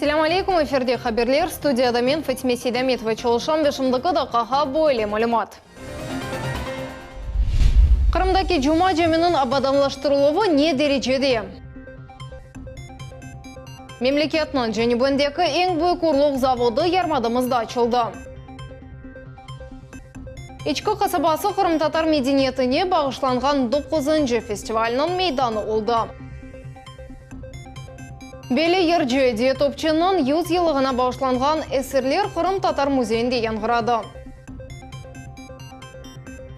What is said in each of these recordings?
Selam aleykum, efirde haberler. Studiyada men Fatime Sedametova çalışan ve şimdiki dakika böyle malumat. Kırımdaki Cuma ceminin abadamlaştırılığı ne derecede? Memleketinin Jenibindeki en büyük urluk zavodu yarmadımızda açıldı. İçki kasabası Kırım Tatar medeniyetine bağışlanған 9. festivalinin meydanı oldu. Beli Yerce'de topçunun 100 yılına bağışlanған eserler Kırım Tatar Müzeyinde yangıradı.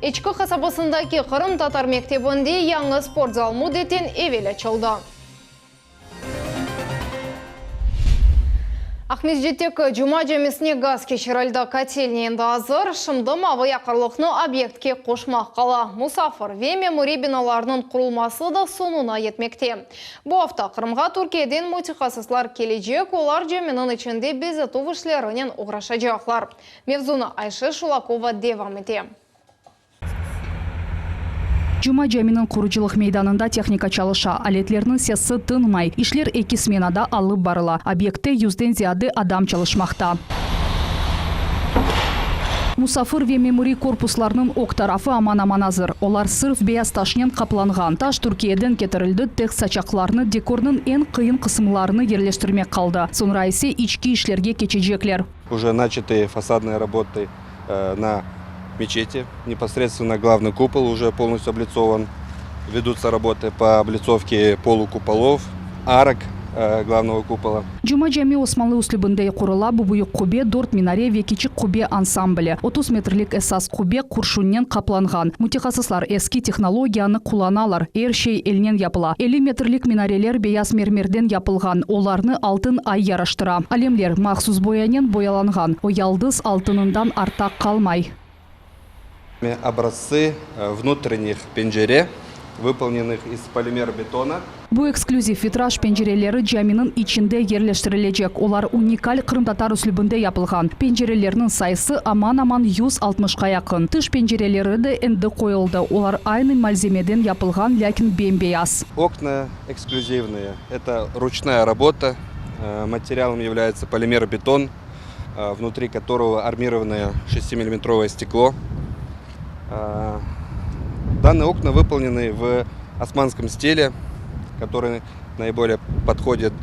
İçki kasabasındaki Kırım Tatar mektebinde yangi sport zal muddetin evvel açıldı. Ахмеджеттегі Cuma cemesine gaz keçirildi. Котельненді азыр, шымдым авы яқырлықны объектке қошмақ қала. Мұсафыр ve memori binalarının құрылмасы да sonuna yetmekte. Bu hafta Kırımға Türkiye'den mütehassıslar gelecek, olar cemenin içinde bezatov işlerinin uğraşacaklar. Mevzunu Ayşe Şulakova devam etti. Cuma ceminin kuruculuk meydanında texnika çalışa, aletlerinin sesi tınmay, işler 2 smenada alıp barıla. Obyektte 100'den ziyade adam çalışmakta. Musafir ve memori korpuslarının ok tarafı aman hazır. Olar sırf beyaz taşnen kaplanğan. Taş Türkiye'den getirildi, tek saçaklarını, dekorunun en kıyın kısımlarını yerleştirmek kaldı. Sonra ise içki işlerge geçecekler. Уже начаты фасадные работы на мечети. Непосредственно главный купол уже полностью облицован. Ведутся работы по облицовке полукуполов, арок главного купола. Cuma cemi Osmanlı uslubunda kurula, bu büyük kubbe 4 minare ve küçük kubbe ansambli. 30 metrlik esas kubbe kurşundan kaplanğan. Mütehassıslar eski teknologiyanı kullanalar. Her şey elinen yapıla. 50 metrlik minareler beyaz mermerden yapılgan. Olarını altın ay yaraştıra. Alemler mahsus boyanan boyalanğan. O yaldız altınından artak kalmay. Образцы внутренних пенжере, выполненных из полимер-бетона. Bu ekskluzif vitraj pencereleri caminin içinde yerleştirilecek. Olar unikal Kırım Tatar uslubunda yapılgan. Pencerelerinin sayısı aman 160'a yakın. Dış pencereleri de endi koyuldu. Olar aynı malzemeden yapılgan, lakin bembeyaz. Окна эксклюзивные. Это ручная работа. Материалом является полимер-бетон, внутри которого армированное 6-миллиметровое стекло. Данные окна выполнены в османском стиле, который наиболее подходит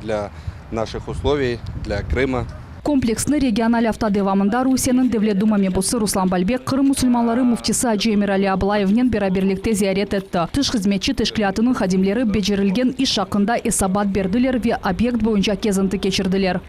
для наших условий, для Крыма. Kompleksni regional hafta devamında Rusiyanın Devlet Duma mebusu Ruslan Balbek, Kırım Müslümanları muftisi Hacı Emir Ali Ablayev'nin beraberlikte ziyaret etti. Dış hizmetçi teşkilatının hadimleri becerilgen iş hakkında esabat berdiler ve obyekt boyunca gezinti geçirdiler.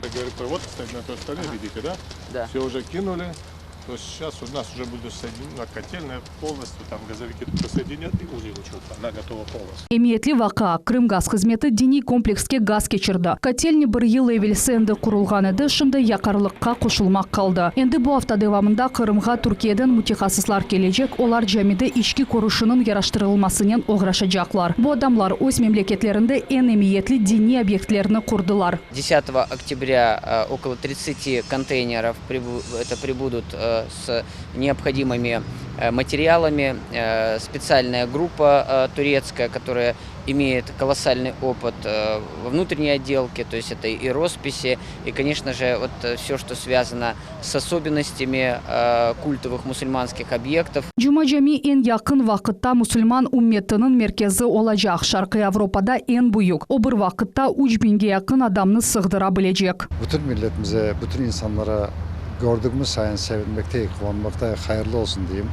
То есть сейчас у нас уже будет соединена котельная полностью, там газовики присоединят и увеличивают, она готова полностью. Emniyetli vaka, Kırım Gaz Hizmeti dini komplekske gaz geçirdi. Kotelni bir yıl evvelsi endi kurulgan edi, şimdi yakarlıkka koşulmak kaldı. Endi bu hafta devamında Kırım'a Türkiye'den mütehassıslar gelecek, olar camide içki koruşunun yaraştırılmasının uğraşacaklar. Bu adamlar öz memleketlerinde en emniyetli dini obyektlerini kurdular. 10 октября около 30 контейнеров прибудут с необходимыми материалами. Специальная группа турецкая, которая имеет колоссальный опыт во внутренней отделке, то есть это и росписи, и, конечно же, вот все, что связано с особенностями культовых мусульманских объектов. Cuma cemi en yakın vakitte Müslüman ümmetinin merkezi olacak. Şarkı Avrupa'da en büyük. O bir vakitte 3000'e yakın adamını sığdırabilecek. Bütün milletimize, bütün insanlara gördüğümüz sayın sevinmekteyiz, kullanmaktayız. Hayırlı olsun diyeyim.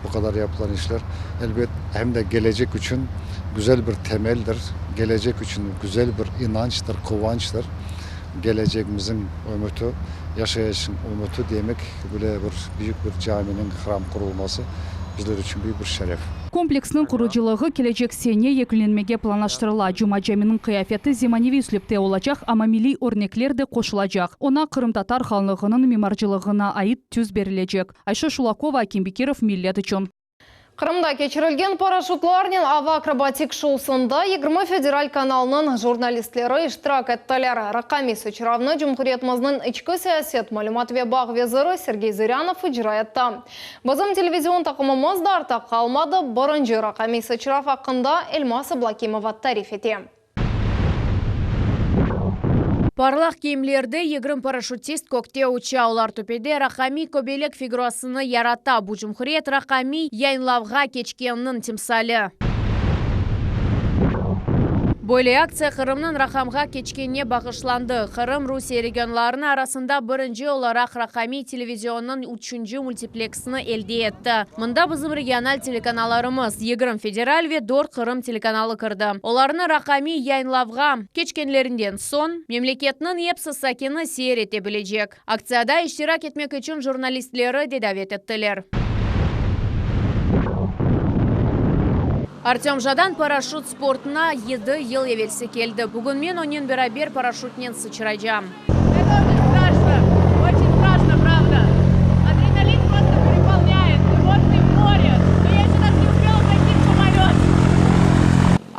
Bu kadar yapılan işler. Elbet hem de gelecek için güzel bir temeldir. Gelecek için güzel bir inançtır, kıvançtır. Geleceğimizin ümidi, yaşayışın ümidi demek böyle bir büyük bir caminin hram kurulması bizler için büyük bir şeref. Kompleksinin kuruculuğu gelecek sene yeklenmege planlaştırıla. Cuma ceminin kıyafeti zemanevi üslupte olacak ama milli örnekler de koşulacak. Ona Kırım Tatar halkının mimarcılığına ait tüz verilecek. Ayşe Şulakova, Akim Bekirov, Millet için. Kırım'da geçirilgen paraşutlarının ava akrobatik şousunda 20 federal kanalının jurnalistleri iştirak ettiler. Rakami Sıçıravны Cumhuriyetimizin içki siyaset malumat ve bağ veziri Sergey Zырянов icra etti. Bizim televizyon takımımız da arta kalmadı. Birinci Rakami Sıçırav hakkında Elmas Blakimova tarif etti. Парлах киімлерді егрім парашютист көкте уча. Олар төпеде Рахами көбелек фигурасыны ярата. Бұ Жумхурет Рахами яйнлавға кечкеннің тимсалі. Böyle акция Қырымның Рахамға кечкенне бағышланды. Қырым Русия регионларының арасында бірінші оларақ Рахами телевизионның 3-ші мультиплексіні әлде етті. Мұнда біздің регионал телеканаларымыз Егрім федераль ве Дор Қырым телеканалы кірді. Оларны Рахами яйнлавға кечкенлерінден сон мемлекетінің епсі сакені сер ете білежек. Акцияда иштирак етмек үшін журналистлері де дәвет еттілер. Артем Жадан парашют спортына 7 ел евелсі келді. Бүгін мен онен бәрабер парашютнен сычырайжам. Это очень страшно, правда. Адреналин просто переполняет. Вот ты в море. Но я еще даже не успела зайти в самолет.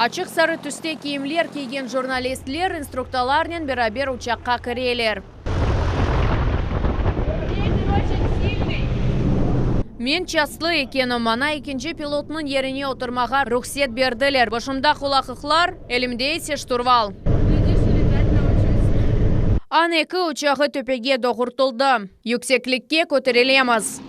Ачық сары түсте киімлер киген журналистлер инструкталарнен бәрабер учаққа кірелер. Мен частлы екенім, мана екінші пилотның еріне отырмаға рұқсет берділер. Башымда құлақықлар, әлімде есе штурвал. Ан-2 ұшағы төпеге доғыртылды. Yüksекlikке көтерілеміз.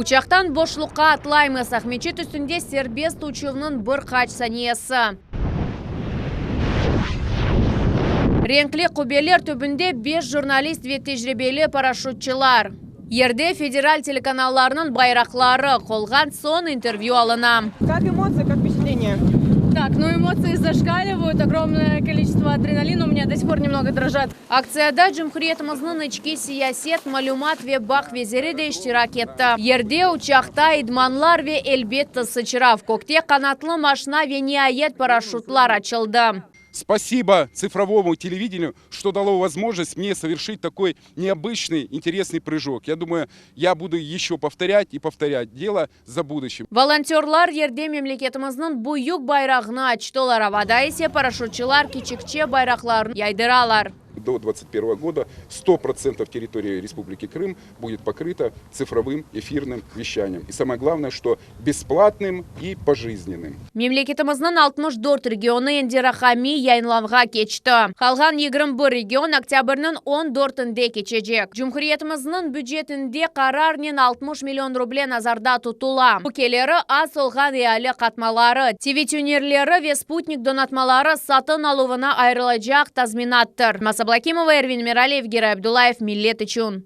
Учақтан бошлыққа атлаймыз. Ахмечет үстінде сербест учуының бір қач саниясы. Ренклі құбелер түбінде 5 журналист ве тежірибелі парашютчылар. Ерде федераль телеканаларының байрақлары қолған сон интервью алынам. Как эмоции, как впечатление? Так, ну эмоции зашкаливают, огромное количество адреналина, у меня до сих пор немного дрожат. Акцияда Жумхуретіміздің ішкі сиясет, малюмат ве бақ везері де іштирак етті. Ерде учақта идманлар ве әлбетті сычырав. Көкте қанатлы машина ве неайет парашютлар açıldı. Спасибо цифровому телевидению, что дало возможность мне совершить такой необычный, интересный прыжок. Я думаю, я буду еще повторять и повторять. Дело за будущим. Волонтерлар ерде мемлекетіміздің бұйық байрағына açtılar. Авада есе парашютчылар кичікче байрақларын яйдыралар. До 2021 года 100% территории Республики Крым будет покрыта цифровым эфирным вещанием. И самое главное, что бесплатным и пожизненным. Мемлекетіміздің 64 регионы енді Рахами яйнланға кечті. Қалған 21 регион октябрның 14-інде кечежек. Жумхуретіміздің бюджетінде қарарнен 60 миллион рубле назарда тұтыла. Бүкелері аз олған реалі қатмалары, TV-тюнерлері ве спутник донатмалары сатын алуына айрылacak тазминаттыр. Масаблакимова, Эрвин Миралиев, Герай Абдулаев, Миллет Ичун.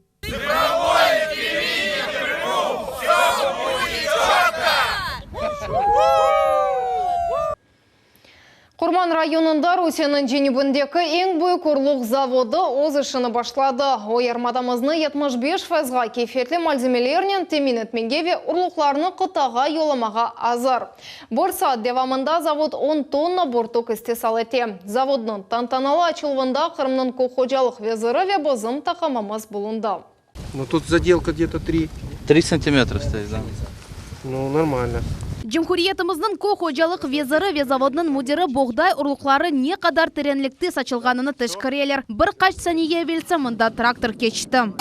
Құрман районында Русияның женебіндегі ең бой құрлық заводы оз ішіні башлады. Ойырмадамызны 75%-ға кефетлі мальземелерінен темин етменгеве ұрлықларыны қытаға йоламаға азыр. Бір саат девамында завод 10 тонна бортук істесал ете. Заводның тантаналы ачылвында Қырымның колхозалық везірі ве бозым тақамамыз болынды. Ну тут заделка где-то 3 сантиметра стоит, да? Ну нормально. Жумхуретіміздің колхозалық везірі ве заводның мудирі боғдай ұрлықлары не қадар теренлікті сачылғаныны тышқырелер. Бір қач сәнеге велсі мұнда трактор кечті.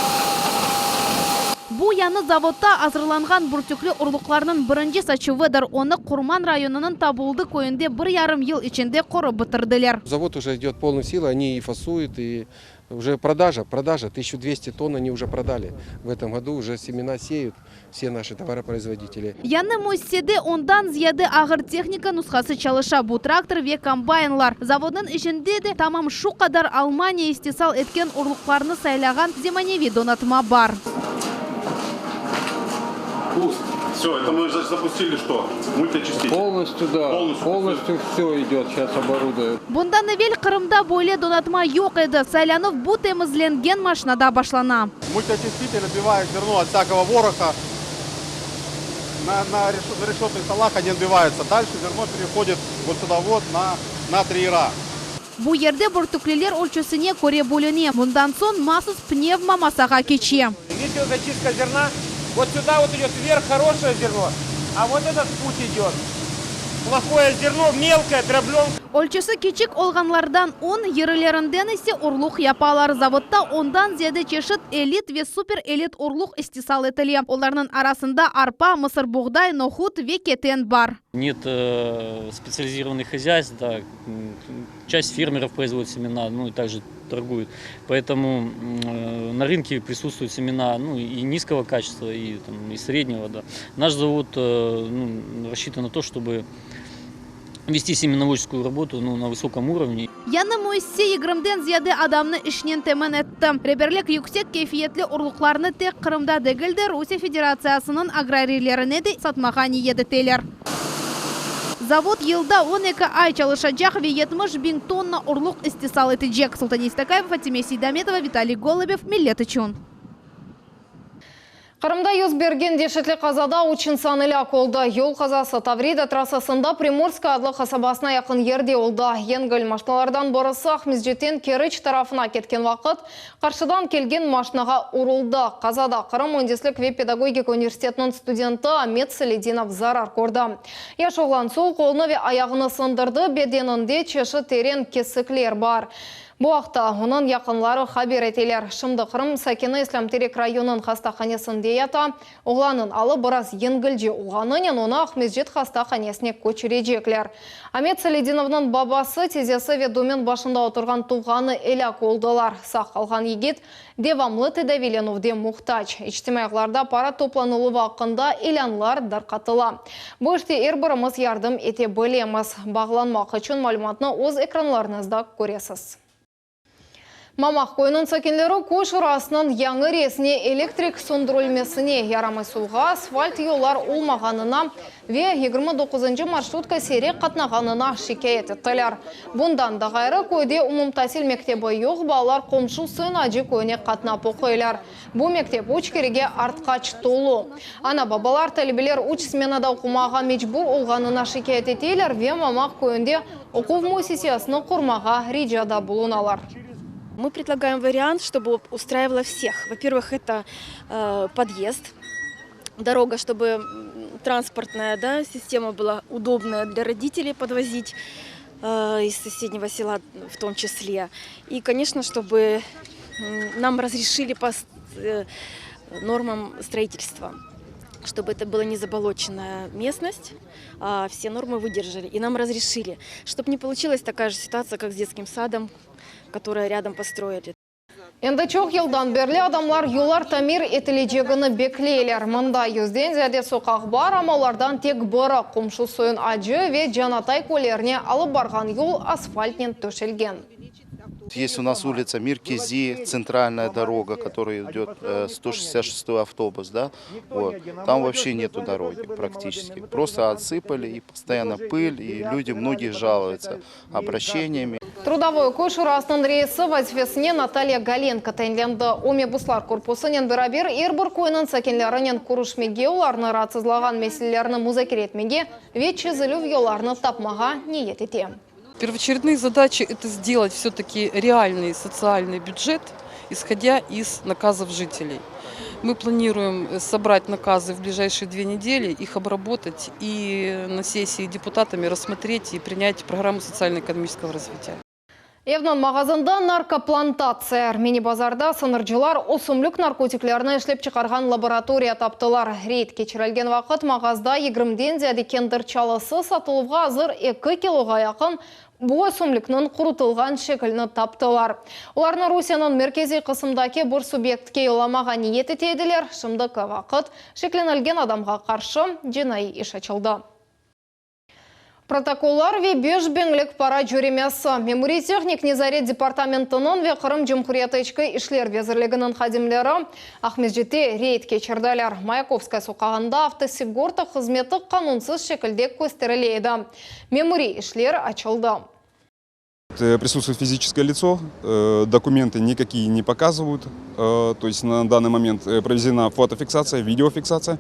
Бұ яны заводта азырланған бүртіклі ұрлықларының бірінші сачывыдыр. Оны Құрман районының табылды көйінде 1,5 ел ішінде қоры бітірділер. Завод уже идет полной силой, они и фасуют, и уже продажа, 1200 тонн они уже продали. В этом году уже семена сеют все наши товаропроизводители. Яны мөсседе ондан зияды ағыр техника нұсқасы чалыша. Бұ трактор ве комбайнлар. Заводның ішінде де тамам шу қадар Алмания истесал еткен ұрлықларны сайлаған земаневи донатма бар. Все, это мы запустили что? Мультичастицы? Полностью, да. Полностью все идет, сейчас оборудуют. Бұндан evvel Қырымда бойле донатма yok еді. Сайланып бұ темізленген машинада башлана. Мультичаститель отбивает зерно от всякого вороха. На решетных столах они отбиваются. Дальше зерно переходит вот сюда вот на триера. Бұ ерде бүртіклелер өлчөсіне көре бөліне. Мұндан сон масыз пневма масаға кече. Инициал зачистка зерна Вот сюда вот идет вверх хорошее зерно, а вот этот путь идет. Плохое зерно, мелкое, дробленое. Өлчесі кечік олғанлардан 10, ерілерінден есе ұрлық япалар. Заводта ондан зияде чешет элит ве супер элит ұрлық истисал етілі. Оларның арасында арпа, мысыр буғдай, нохут ве кетен бар. Нет специализированных хозяйств, да. Часть фермеров производит семена, ну и также торгуют. Поэтому на рынке присутствуют семена и низкого качества, и среднего. Да. Наш завод рассчитан на то, чтобы вести семеноводческую работу на высоком уровне. Яны Моиссе 20-ден зияде адамны ішнен темен етті. Реберлік yüksek keyfiyetle ұрлықларны тек Қырымда дегілді Русия Федерациясының аграрийлеріне де сатмаға ниететелер. Завод йылда 12 ай çalışacak ve 70.000 тонна ұрлық истисал етecek. Султан Истакаева, Фатиме Сейдаметова, Виталий Голубев, Миллет үшін. Қырымда юз берген дешетлі қазада үшін саныля қолды. Yol қазасы Таврида трассасында Приморска адлы қасабасына яқын ерде олды. Енгіл машиналардан бұрысы Ахмезжеттен Керіч тарафына кеткен вақыт қаршыдан келген машинаға ұрылды. Қазада Қырым Өндеслік ве педагогика университетінің студенті Амет Салединов зарар көрді. Яш оғлан сол қолыны ве аяғыны сындырды, беденінде чеші терен кесіклер бар. Бұл вақытта оның яқынлары хабер етелер. Шымды Қырым Сакина Ислам Терек районын хастаханесінде ята, оғланын алы біраз енгілде ұлғанын, оны Ахмезжет хастаханесіне көчірежеклер. Амет Салединовның бабасы тезесі ведумен башында отырған туғаны әлі олдылар. Сақ қалған егет девамлы тедавиленовде мұқтач. Иштемайғыларда пара топланылы вақында елянлар дарқатыла. Бұл іште әрбіріміз ярдым ете бөлеміз. Бағланмақ үшін мәліметні өз экранларыңызда көресіз. Мамақ қойының сәкенлері көш ұрасының яңы ресіне электрик сөндірілмесіне ярамай суға асфальт yollar olmағанына ве 29-шы маршрутка серек қатнағанына шикайет еттілер. Бұндан да ғайры көйде умумтасил мектебі йоқ балар қомшу сын ажы көйіне қатнап оқойлар. Бұл мектеп үш кереге артқач толу. Ана бабалар тәлібелер үш сменада оқымаға мечбур олғанына шикайет еттейлер ве мамақ көйінде оқув муссисиясының құрмаға риджада бұлыналар. Мы предлагаем вариант, чтобы устраивало всех. Во-первых, это подъезд, дорога, чтобы транспортная система была удобная для родителей подвозить из соседнего села в том числе. И, конечно, чтобы нам разрешили по нормам строительства, чтобы это была не заболоченная местность, а все нормы выдержали. И нам разрешили, чтобы не получилась такая же ситуация, как с детским садом, которая рядом построили. Енді чоқ елдан берлі адамлар юлар тамир етілежегіні беклейлер. Мында юзден зәде соқақ бар, амалардан тек бұры құмшы сойын ажы ве жанатай көлеріне алып барған юл асфальтнен төшелген. Есть у нас улица Миркези, центральная дорога, которая идет 166-й автобус, да? Вот. Там вообще нету дороги практически. Просто отсыпали, и постоянно пыль, и люди, многие жалуются обращениями. Трудовой көш ұрасының рейсі вазифесіне Наталья Галенко тәйінленді. Оме бұслар корпусынен бірабер ербір койының сәкенлерінен күрішмеге оларны ратсызлаған мәселелеріні музакеретмеге ветче зілів еларны тапмаға ниет ете. Первоочередные задачи – это сделать все-таки реальный социальный бюджет, исходя из наказов жителей. Мы планируем собрать наказы в ближайшие 2 недели, их обработать и на сессии депутатами рассмотреть и принять программу социально-экономического развития. Евнан мағазында наркоплантация. Мини-базарда сыныржылар осымлық наркотиклеріні ішлеп чықарған лаборатория таптылар. Рейд кечірілген вақыт мағазда 20-ден зәді кендір чалысы сатылыға азыр 2 килоға яқын бұл осымлықның құрытылған шекіліні таптылар. Оларны Русияның меркези қысымдаке бір субъектке еламаға ниет етеділер. Шымдықы вақыт шекленілген адамға қаршы жинай іш açılды. Протоколлар ве бешбенлік пара жүремесі. Меморий техник Незарет департаментінің ве Қырым Жымхуриеті ішкі ішлер везірлігінің қадимлері Ахмезжетте рейд кечірділер. Маяковская соқағында автосигорта қызметі қанунсыз шекілде көстерілейді. Меморий ішлер açılды. Присутствует физическое лицо, документы никакие не показывают. То есть на данный момент проведена фотофиксация, видеофиксация.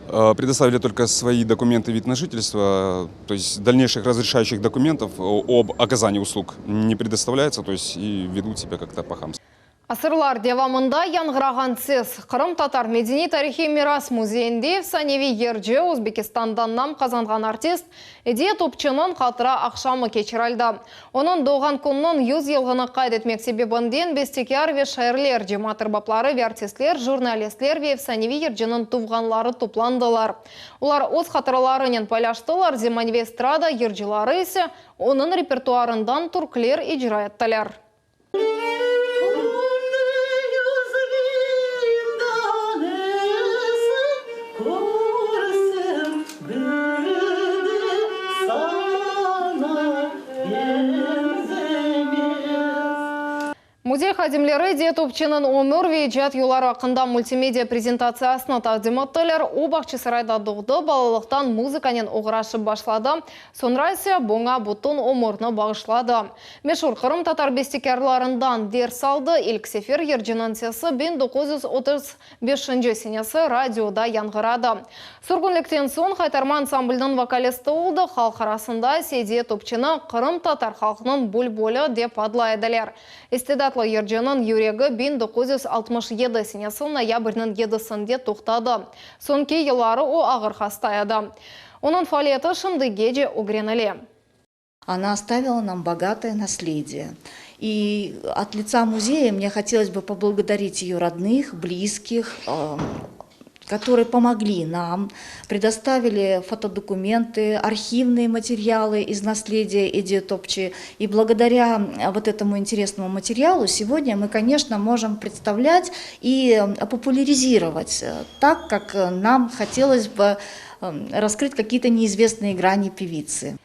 Предоставили только свои документы вид на жительство, то есть дальнейших разрешающих документов об оказании услуг не предоставляется, то есть и ведут себя как-то по-хамски. Асырлар девамында яңғыраған сез. Қырым татар медени тарихи мирас музейінде Саневи Ерже Өзбекистандан нам қазанған артист Эдия Топчының қатыра ақшамы кечіралды. Оның доған күннің 100 елғыны қайд етмек себебінден бестекер ве шайырлер, жематыр баплары ве артистлер, журналистлер ве Саневи Ерженің туғанлары тупландылар. Олар өз қатыраларының пайлаштылар, Земаневи эстрада ержелары есе оның репертуарындан турклер ижра еттілер. Музей хадимлері Эдия Топчының өмір ве жат юлары ақында мультимедиа презентациясына тақдим еттілер. О бақчы сарайда доғды, балалықтан музыканен оғырашы башлады. Сонра есе боңа бұтын омырны бағышлады. Мешур Қырым татар бестекерларындан дер салды. Илк Сефер Ерженің сесі 1935 сенесі радиода яңғырады. Сұрғынліктен сон қайтарма ансамбльдің вокалисті олды. Халық арасында Эдия Топчыны Қырым татар халқының бұл-болы деп адлайдылар. Истедатлы Ерженің юрегі 1967 сенесі ноябрьнің 7-сінде тоқтады. Сонки елары о ағыр хастаяды. Оның фалеті шымды геже огренілі. Она оставила нам богатое наследие. И от лица музея мне хотелось бы поблагодарить ее родных, близких, которые помогли нам, предоставили фотодокументы, архивные материалы из наследия Эдии Топчи. И благодаря вот этому интересному материалу сегодня мы, конечно, можем представлять и популяризировать так, как нам хотелось бы раскрыть какие-то неизвестные грани певицы.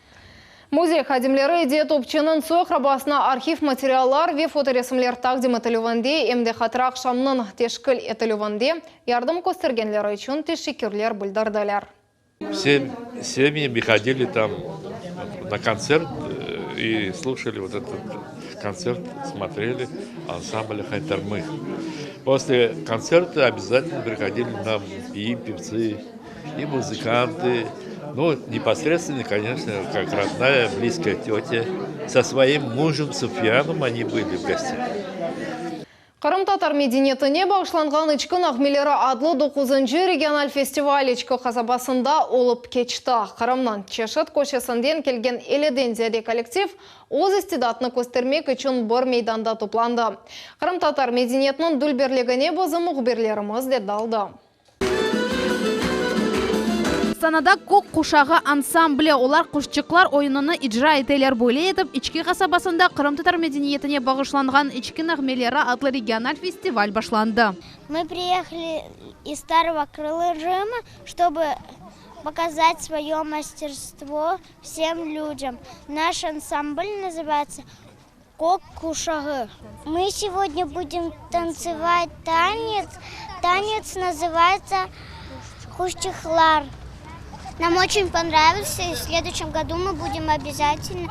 Музей хадимлері Эдия Топчының соқ рабасына архив материаллар ве фоторесімлер тақдим етілуінде, емде қатырақ шамның тешкіл етілуінде, ярдым көстергенлері үшін тешекерлер білдірділер. Все семьи приходили там на концерт и слушали вот этот концерт, смотрели ансамбль Хайтармы. После концерта обязательно приходили нам и певцы, и музыканты. Ну, непосредственно, конечно, как родная, близкая тетя. Со своим мужем Суфияном они были в гостях. Қырым татар медениетіне бағышланған ичкін ағмелері адлы 9-шы региональ фестиваль ичкі қасабасында олып кечті. Қырымнан Чешет көшесінден келген еледен зәде коллектив өз истидатны көстермек үшін бір мейданда топланды. Қырым татар медениетінің дүлберлігіне бозы мұғберлеріміз де далды. Астанада көк қушағы ансамблі олар құшчықлар ойыныны иджра етелер бойлы етіп, ички қасабасында Қырым татар медениетіне бағышланған ички нағмелері атлы региональ фестиваль башланды. Мы приехали из Старого Крыма, чтобы показать свое мастерство всем людям. Наш ансамбль называется «Кок Кушағы». Мы сегодня будем танцевать танец. Танец называется «Хушчыхлар». Нам очень понравился, и в следующем году мы будем обязательно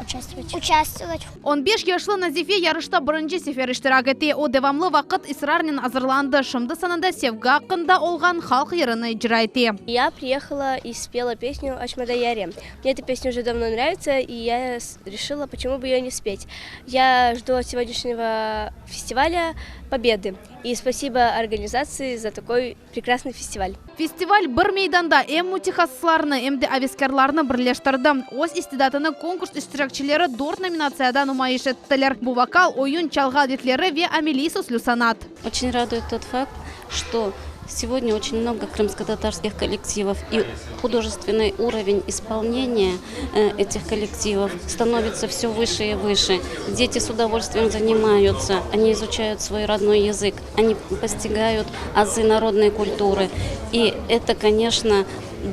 участвовать. 15 яшлы Назифе ярышта бірінші сефер іштірак еті. О девамлы вақыт исрарнен азырланды. Шымды санында севга ақында олған халқ еріні ижра еті. Я приехала и спела песню «Ачмадаяре». Мне эта песня уже давно нравится, и я решила, почему бы ее не спеть. Я жду от сегодняшнего фестиваля победы. И спасибо организации за такой прекрасный фестиваль. Фестиваль бір мейданда әм мутихасларны, әмді авескерларны бірлештірді. Оз истидатыны конкурс іштиракчилері дорт номинацияда нумайыш еттілер. Бұл вокал, ойын, чалға детлері ве амелису слюсанат. Очень радует тот факт, что сегодня очень много крымско-татарских коллективов, и художественный уровень исполнения этих коллективов становится все выше и выше. Дети с удовольствием занимаются, они изучают свой родной язык, они постигают азы народной культуры. И это, конечно,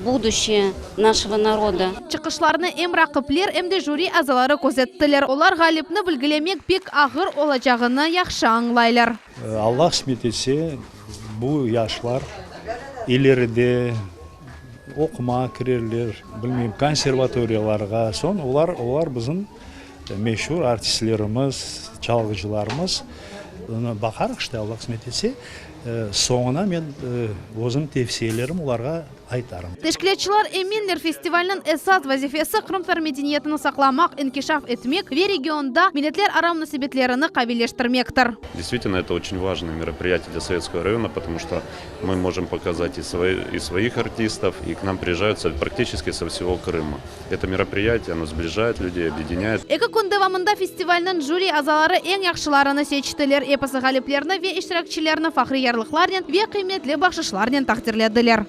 будущее нашего народа. Чықышларны әм рақыплер, әмді жюри азалары көзеттілер. Олар ғалипны білгілемек бек ағыр олачағыны яқшы аңлайлар. Аллах смет etse, bu yaşlar ileride okuma kirerler, bilmem konservatoriyalarga son olar bizim meşhur artistlerimiz, çalgıcılarımız. Bakarıq işte Allah kısmet etse, soğuna men özüm tavsiyelerim ularga айтарым. Тешкілетчілер Эминлер фестивалінің эсас вазифесі қырымтар медениетіні сақламақ, инкишаф етмек, ве регионда миллетлер ара мунасибетлеріні қабилештірмектір. Действительно, это очень важное мероприятие для Советского района, потому что мы можем показать и своих артистов, и к нам приезжают практически со всего Крыма. Это мероприятие, оно сближает людей, объединяет. Екі күн давамында фестивальның жюри азалары ең яқшыларыны сечтілер, эпосы ғалиплеріні ве иштиракчилеріні фахри ярлықларнен ве қиметлі бақшышларнен тақтирледілер.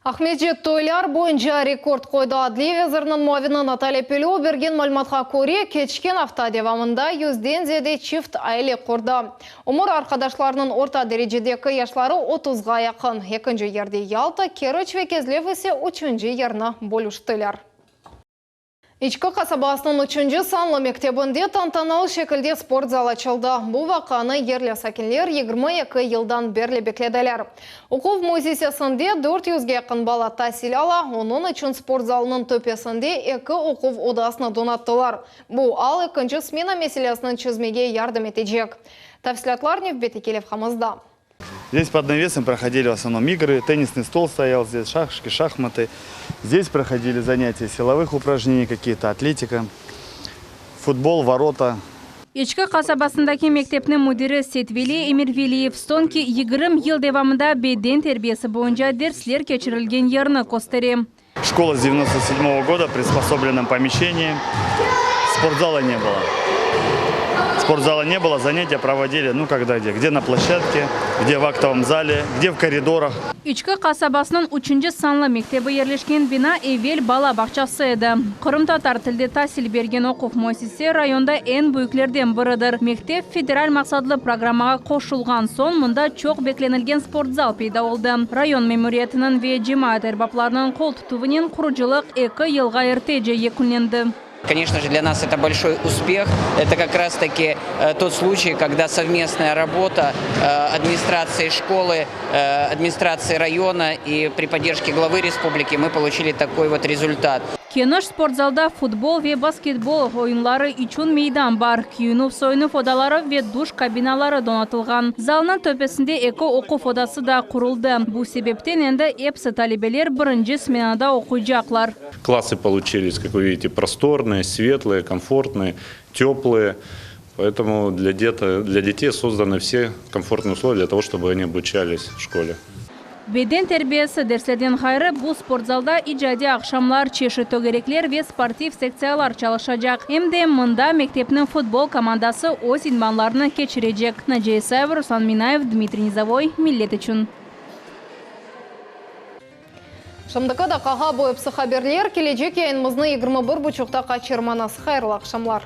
Ахмеджет тойлар бойынша рекорд қойды. Адли везірінің муавины Наталья Пелеу берген мәліметқа көре кечкен авто девамында 100-ден зеде чифт айле құрды. Умыр арқадашларының орта дәрежедегі яшлары 30-ға яқын. Екінші ерде Ялта, Керіч ве Кезлев есе 3-ші ерні болуштылар. Ичкі қасабасының 3-ші санлы мектебінде тантаналы шекілде спорт зал açılды. Бұл вақаны ерлі сәкінлер 22 елдан берлі бекледілер. Оқув музейсесінде 400-ге яқын бала тәсіл ала, оның үшін спорт залының төпесінде 2 оқув одасына донаттылар. Бұл ал екінші смена меселесінің чізмеге ярдым етежек. Тәфсілатлар Невбеті Келев Хамызда. Здесь под навесом проходили в основном игры, теннисный стол стоял здесь, шашки, шахматы. Здесь проходили занятия силовых упражнений, какие-то атлетика, футбол, ворота. Ичкі қасабасындаки мектепнің мүдірі Сетвели Эмирвелиев стонки 20 ел девамында бейден тербиесі бойынша дерслер кечірілген ерні костере. Школа с 97 года в приспособленном помещении. Спортзала не было. Спортзала не было, занятия проводили, где на площадке, где в актовом зале, где в коридорах. Ичкі қасабасының 3-ші санлы мектебі ерлешкен бина Эвел бала бақчасы еді. Қырым татар тілде тәсіл берген оқув муассисе районда ең büyüklerден бірідір. Мектеп федераль мақсадлы программаға қошылған сон, мұнда чоқ бекленілген спортзал пейда oldu. Район мемориятының ве жемаат әрбапларының қол тұтуынен құрыжылық 2 елға ерте екіленді. Конечно же, для нас это большой успех. Это как раз-таки тот случай, когда совместная работа администрации школы, администрации района и при поддержке главы республики мы получили такой вот результат. Кеныш спортзалда футбол ве баскетбол ойынлары üçün мейдан бар. Күйініп сойынып одалары ве душ кабиналары донатылған. Залының төпесінде эко оқу фодасы да құрылды. Бұл себептен енді эпсі талибелер бірінші сменада оқуйжақлар. Классы получились, как вы видите, просторные, светлые, комфортные, теплые. Поэтому для детей созданы все комфортные условия для того, чтобы они обучались в школе. Beden terbiyesi derslerden gayrı bu sportzalda icadi akşamlar çeşitli tögerekler ve sportif seksiyalar çalışacak. Hem de mında mektepnin futbol komandası öz idmanlarını geçirecek. Naciye Isayev, Ruslan Minayev, Dmitry Nizavoy, Millet için. Шымдықы да қаға бойыпсы хаберлер, келечек яйынымызны 21.30-та қачырманас. Хайырлы ақшамлар.